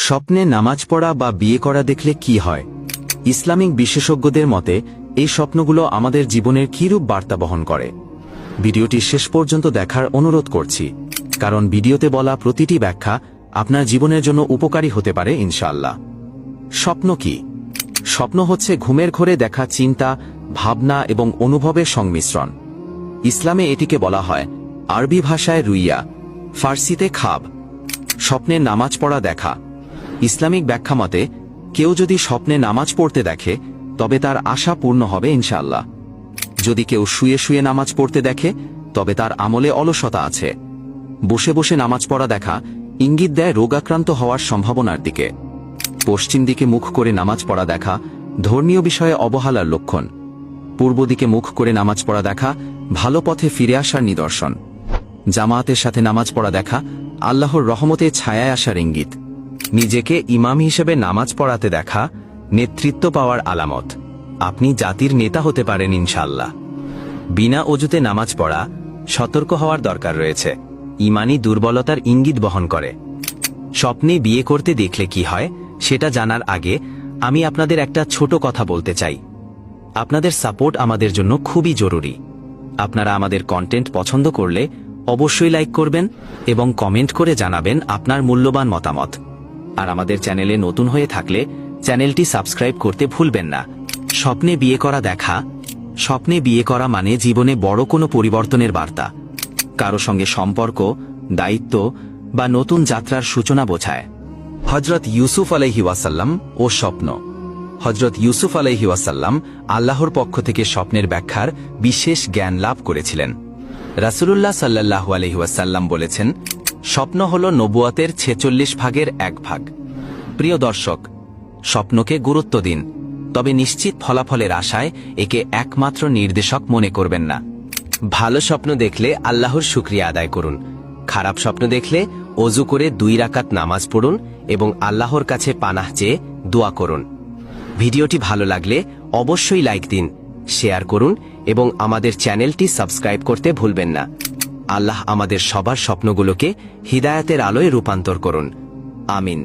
স্বপ্নে নামাজ পড়া বা বিয়ে করা দেখলে কি হয়? ইসলামিক বিশেষজ্ঞদের মতে এই স্বপ্নগুলো আমাদের জীবনের কিরূপ বার্তা বহন করে। ভিডিওটি শেষ পর্যন্ত দেখার অনুরোধ করছি, কারণ ভিডিওতে বলা প্রতিটি ব্যাখ্যা আপনার জীবনের জন্য উপকারী হতে পারে ইনশাআল্লাহ। স্বপ্ন কি? স্বপ্ন হচ্ছে ঘুমের ঘোরে দেখা চিন্তা, ভাবনা এবং অনুভবের সংমিশ্রণ। ইসলামে এটিকে বলা হয় আরবি ভাষায় রুইয়া, ফার্সিতে খাব। স্বপ্নে নামাজ পড়া দেখা। ইসলামিক ব্যাখ্যা মতে কেউ যদি স্বপ্নে নামাজ পড়তে দেখে তবে তার আশা পূর্ণ হবে ইনশাআল্লাহ। যদি কেউ শুয়ে শুয়ে নামাজ পড়তে দেখে তবে তার আমলে অলসতা আছে। বসে বসে নামাজ পড়া দেখা ইঙ্গিত দেয় রোগাক্রান্ত হওয়ার সম্ভাবনার দিকে। পশ্চিম দিকে মুখ করে নামাজ পড়া দেখা ধর্মীয় বিষয়ে অবহেলার লক্ষণ। পূর্ব দিকে মুখ করে নামাজ পড়া দেখা ভালো পথে ফিরে আসার নিদর্শন। জামায়াতের সাথে নামাজ পড়া দেখা আল্লাহর রহমতে ছায়ায় আসার ইঙ্গিত। নিজেকে ইমাম হিসেবে নামাজ পড়াতে দেখা নেতৃত্ব পাওয়ার আলামত। আপনি জাতির নেতা হতে পারেন ইনশাআল্লাহ। বিনা অজুতে নামাজ পড়া সতর্ক হওয়ার দরকার রয়েছে, ইমানি দুর্বলতার ইঙ্গিত বহন করে। স্বপ্নে বিয়ে করতে দেখলে কি হয় সেটা জানার আগে আমি আপনাদের একটা ছোট কথা বলতে চাই। আপনাদের সাপোর্ট আমাদের জন্য খুবই জরুরি। আপনারা আমাদের কন্টেন্ট পছন্দ করলে অবশ্যই লাইক করবেন এবং কমেন্ট করে জানাবেন আপনার মূল্যবান মতামত। আর আমাদের চ্যানেলে নতুন হয়ে থাকলে চ্যানেলটি সাবস্ক্রাইব করতে ভুলবেন না। স্বপ্নে বিয়ে করা দেখা। স্বপ্নে বিয়ে করা মানে জীবনে বড় কোনো পরিবর্তনের বার্তা। কারো সঙ্গে সম্পর্ক, দায়িত্ব বা নতুন যাত্রার সূচনা বোঝায়। হযরত ইউসুফ আলাইহি ওয়াসাল্লাম ও স্বপ্ন। হযরত ইউসুফ আলাইহি ওয়াসাল্লাম আল্লাহর পক্ষ থেকে স্বপ্নের ব্যাখ্যার বিশেষ জ্ঞান লাভ করেছিলেন। রাসূলুল্লাহ সাল্লাল্লাহু আলাইহি ওয়াসাল্লাম বলেছেন, স্বপ্ন হল নবুয়তের 46 ভাগের 1 ভাগ। প্রিয় দর্শক, স্বপ্নকে গুরুত্ব দিন, তবে নিশ্চিত ফলাফলের আশায় একে একমাত্র নির্দেশক মনে করবেন না। ভালো স্বপ্ন দেখলে আল্লাহর শুকরিয়া আদায় করুন। খারাপ স্বপ্ন দেখলে ওযু করে 2 রাকাত নামাজ পড়ুন এবং আল্লাহর কাছে পানাহ চেয়ে দোয়া করুন। ভিডিওটি ভালো লাগলে অবশ্যই লাইক দিন, শেয়ার করুন এবং আমাদের চ্যানেলটি সাবস্ক্রাইব করতে ভুলবেন না। আল্লাহ আমাদের সবার স্বপ্নগুলোকে হিদায়াতের আলোয় রূপান্তর করুন। আমিন।